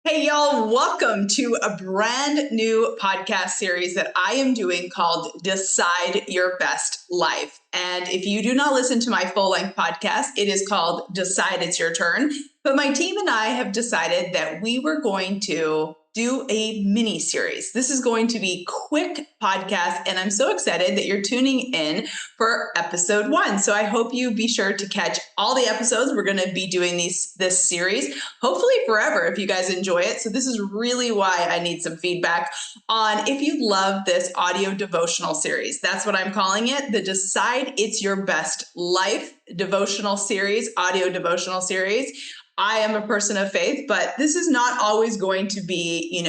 Hey, y'all, welcome to a brand new podcast series that I am doing called Decide Your Best Life. And if you do not listen to my full length podcast, it is called Decide It's Your Turn. But my team and I have decided that we were going to do a mini series. This is going to be quick podcast, and I'm so excited that you're tuning in for episode 1. So I hope you be sure to catch all the episodes. We're going to be doing this series, hopefully forever, if you guys enjoy it. So this is really why I need some feedback on if you love this audio devotional series. That's what I'm calling it, the Decide It's Your Best Life devotional series, audio devotional series. I am a person of faith, but this is not always going to be,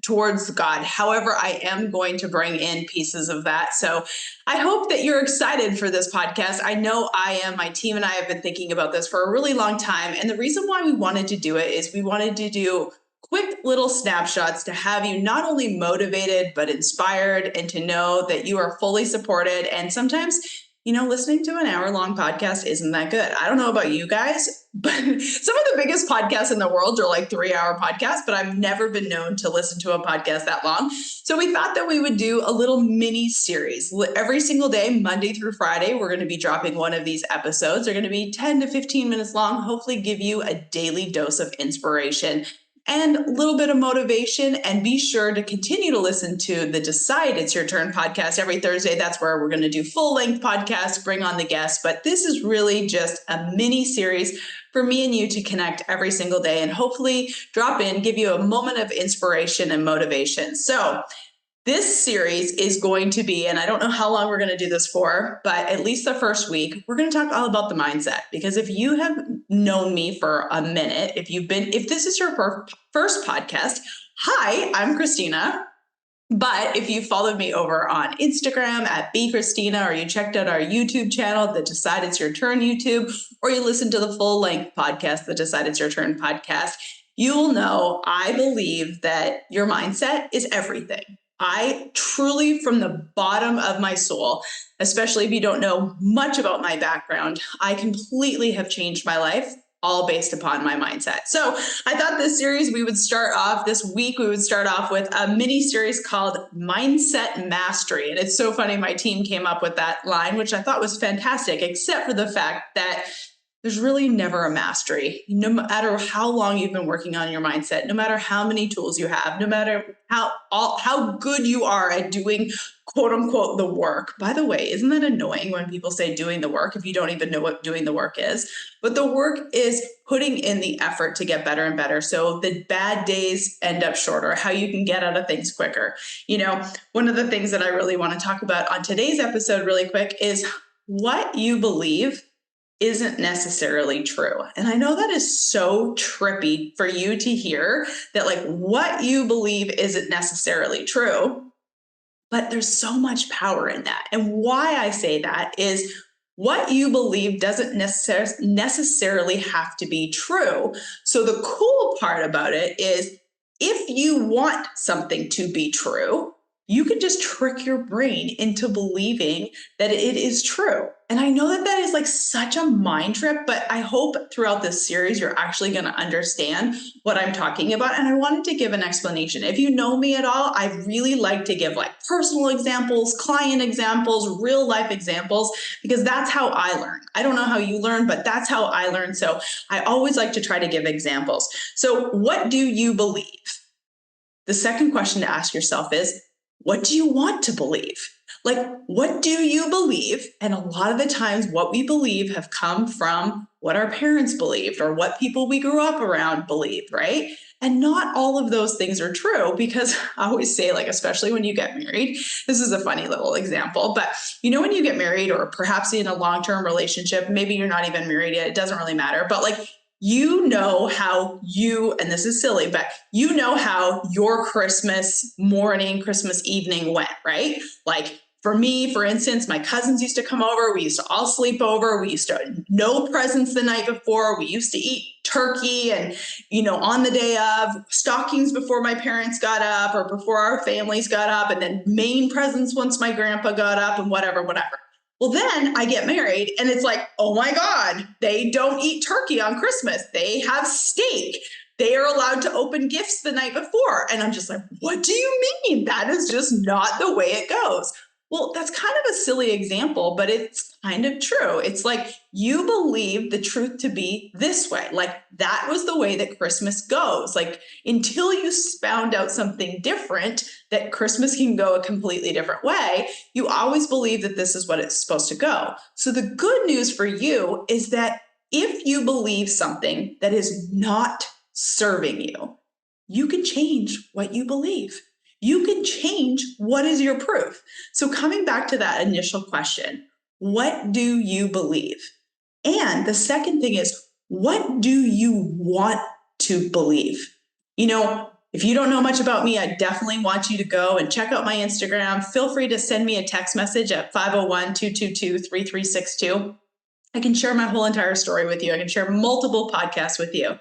towards God. However, I am going to bring in pieces of that. So I hope that you're excited for this podcast. I know I am. My team and I have been thinking about this for a really long time. And the reason why we wanted to do it is we wanted to do quick little snapshots to have you not only motivated, but inspired, and to know that you are fully supported. And sometimes listening to an hour-long podcast isn't that good. I don't know about you guys, but some of the biggest podcasts in the world are like 3-hour podcasts, but I've never been known to listen to a podcast that long. So we thought that we would do a little mini series. Every single day, Monday through Friday, we're going to be dropping one of these episodes. They're going to be 10 to 15 minutes long, hopefully give you a daily dose of inspiration and a little bit of motivation. And be sure to continue to listen to the Decide It's Your Turn podcast every Thursday. That's where we're going to do full-length podcasts, bring on the guests. But this is really just a mini series for me and you to connect every single day and hopefully drop in, give you a moment of inspiration and motivation. So this series is going to be, and I don't know how long we're going to do this for, but at least the first week, we're going to talk all about the mindset. Because if you have known me for a minute, if this is your first podcast, hi, I'm Christina. But if you followed me over on Instagram at @bchristina, or you checked out our YouTube channel, the Decide It's Your Turn YouTube, or you listened to the full length podcast, the Decide It's Your Turn podcast, you'll know I believe that your mindset is everything. I truly, from the bottom of my soul, especially if you don't know much about my background, I completely have changed my life, all based upon my mindset. So I thought this week we would start off with a mini series called Mindset Mastery. And it's so funny, my team came up with that line, which I thought was fantastic, except for the fact that there's really never a mastery. No matter how long you've been working on your mindset, no matter how many tools you have, no matter how good you are at doing quote unquote the work. By the way, isn't that annoying when people say doing the work if you don't even know what doing the work is? But the work is putting in the effort to get better and better. So the bad days end up shorter, how you can get out of things quicker. One of the things that I really want to talk about on today's episode really quick is what you believe isn't necessarily true. And I know that is so trippy for you to hear, that like what you believe isn't necessarily true, but there's so much power in that. And why I say that is what you believe doesn't necessarily have to be true. So the cool part about it is if you want something to be true, you can just trick your brain into believing that it is true. And I know that is like such a mind trip, but I hope throughout this series, you're actually going to understand what I'm talking about. And I wanted to give an explanation. If you know me at all, I really like to give like personal examples, client examples, real life examples, because that's how I learn. I don't know how you learn, but that's how I learn. So I always like to try to give examples. So what do you believe? The second question to ask yourself is, what do you want to believe? Like, what do you believe? And a lot of the times what we believe have come from what our parents believed or what people we grew up around believed, right? And not all of those things are true, because I always say, like, especially when you get married, this is a funny little example, but when you get married, or perhaps in a long-term relationship, maybe you're not even married yet, it doesn't really matter, but like, and this is silly, but how your Christmas morning, Christmas evening went, right? Like for me, for instance, my cousins used to come over. We used to all sleep over. We used to no presents the night before. We used to eat turkey and, on the day of, stockings before my parents got up or before our families got up, and then main presents once my grandpa got up, and whatever. Well, then I get married and it's like, oh my God, they don't eat turkey on Christmas. They have steak. they are allowed to open gifts the night before. And I'm just like, what do you mean? That is just not the way it goes. Well, that's kind of a silly example, but it's kind of true. It's like you believe the truth to be this way. Like that was the way that Christmas goes. Like until you found out something different, that Christmas can go a completely different way, you always believe that this is what it's supposed to go. So the good news for you is that if you believe something that is not serving you, you can change what you believe. You can change what is your proof. So coming back to that initial question, what do you believe? And the second thing is, what do you want to believe? If you don't know much about me, I definitely want you to go and check out my Instagram. Feel free to send me a text message at 501-222-3362. I can share my whole entire story with you. I can share multiple podcasts with you.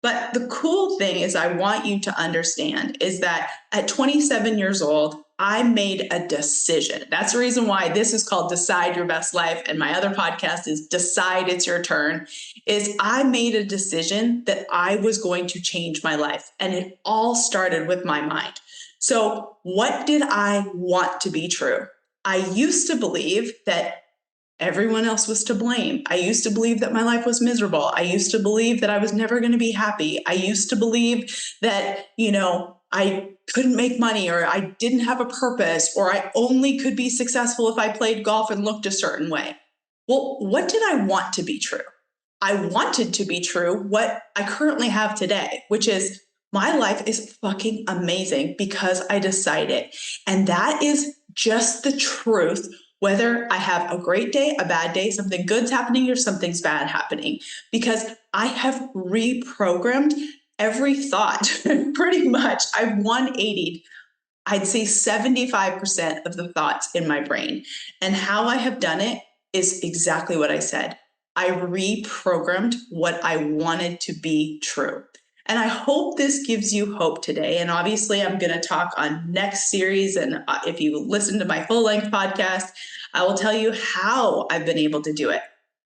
But the cool thing is I want you to understand is that at 27 years old, I made a decision. That's the reason why this is called Decide Your Best Life. And my other podcast is Decide It's Your Turn, is I made a decision that I was going to change my life. And it all started with my mind. So what did I want to be true? I used to believe that everyone else was to blame. I used to believe that my life was miserable. I used to believe that I was never going to be happy. I used to believe that, I couldn't make money, or I didn't have a purpose, or I only could be successful if I played golf and looked a certain way. Well, what did I want to be true? I wanted to be true what I currently have today, which is my life is fucking amazing because I decided. And that is just the truth. Whether I have a great day, a bad day, something good's happening or something's bad happening, because I have reprogrammed every thought pretty much. I've 180'd, I'd say 75% of the thoughts in my brain. And how I have done it is exactly what I said. I reprogrammed what I wanted to be true. And I hope this gives you hope today. And obviously, I'm going to talk on next series. And if you listen to my full-length podcast, I will tell you how I've been able to do it.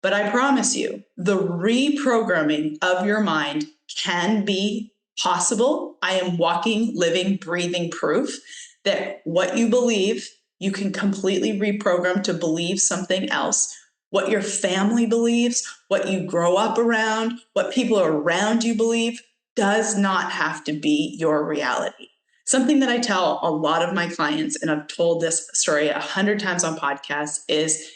But I promise you, the reprogramming of your mind can be possible. I am walking, living, breathing proof that what you believe, you can completely reprogram to believe something else. What your family believes, what you grow up around, what people around you believe, does not have to be your reality. Something that I tell a lot of my clients, and I've told this story 100 times on podcasts, is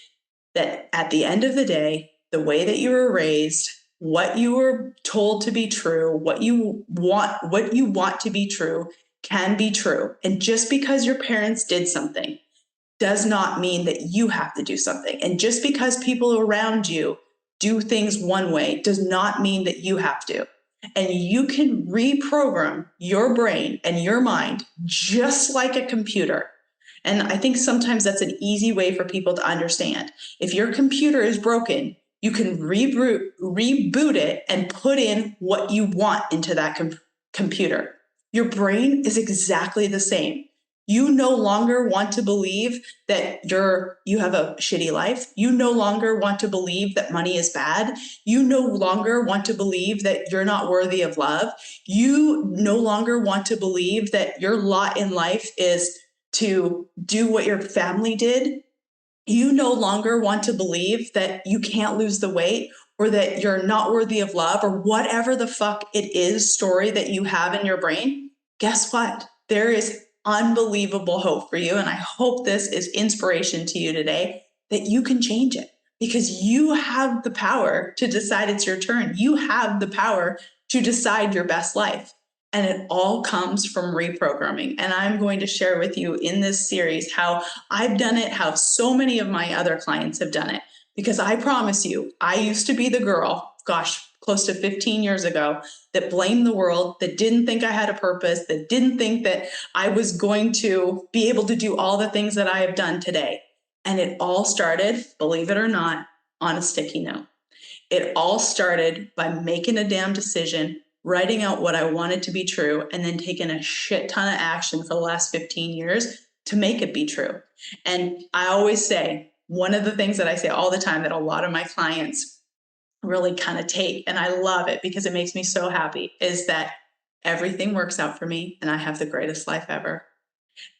that at the end of the day, the way that you were raised, what you were told to be true, what you want to be true can be true. And just because your parents did something does not mean that you have to do something. And just because people around you do things one way does not mean that you have to. And you can reprogram your brain and your mind just like a computer. And I think sometimes that's an easy way for people to understand. If your computer is broken, you can reboot it and put in what you want into that computer. Your brain is exactly the same. You no longer want to believe that you have a shitty life. You no longer want to believe that money is bad. You no longer want to believe that you're not worthy of love. You no longer want to believe that your lot in life is to do what your family did. You no longer want to believe that you can't lose the weight, or that you're not worthy of love, or whatever the fuck it is story that you have in your brain. Guess what? There is unbelievable hope for you. And I hope this is inspiration to you today that you can change it, because you have the power to decide it's your turn. You have the power to decide your best life. And it all comes from reprogramming. And I'm going to share with you in this series how I've done it, how so many of my other clients have done it. Because I promise you, I used to be the girl, close to 15 years ago, that blamed the world, that didn't think I had a purpose, that didn't think that I was going to be able to do all the things that I have done today. And it all started, believe it or not, on a sticky note. It all started by making a damn decision, writing out what I wanted to be true, and then taking a shit ton of action for the last 15 years to make it be true. And I always say, one of the things that I say all the time that a lot of my clients really kind of take, and I love it because it makes me so happy, is that everything works out for me and I have the greatest life ever.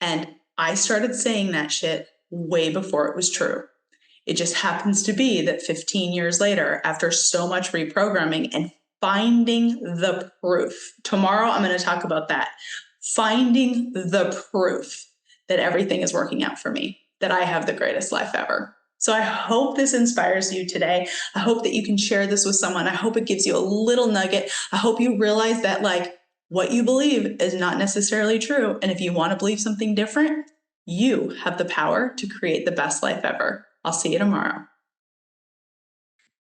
And I started saying that shit way before it was true. It just happens to be that 15 years later, after so much reprogramming and finding the proof, tomorrow I'm going to talk about that. Finding the proof that everything is working out for me, that I have the greatest life ever. So I hope this inspires you today. I hope that you can share this with someone. I hope it gives you a little nugget. I hope you realize that, like, what you believe is not necessarily true. And if you want to believe something different, you have the power to create the best life ever. I'll see you tomorrow.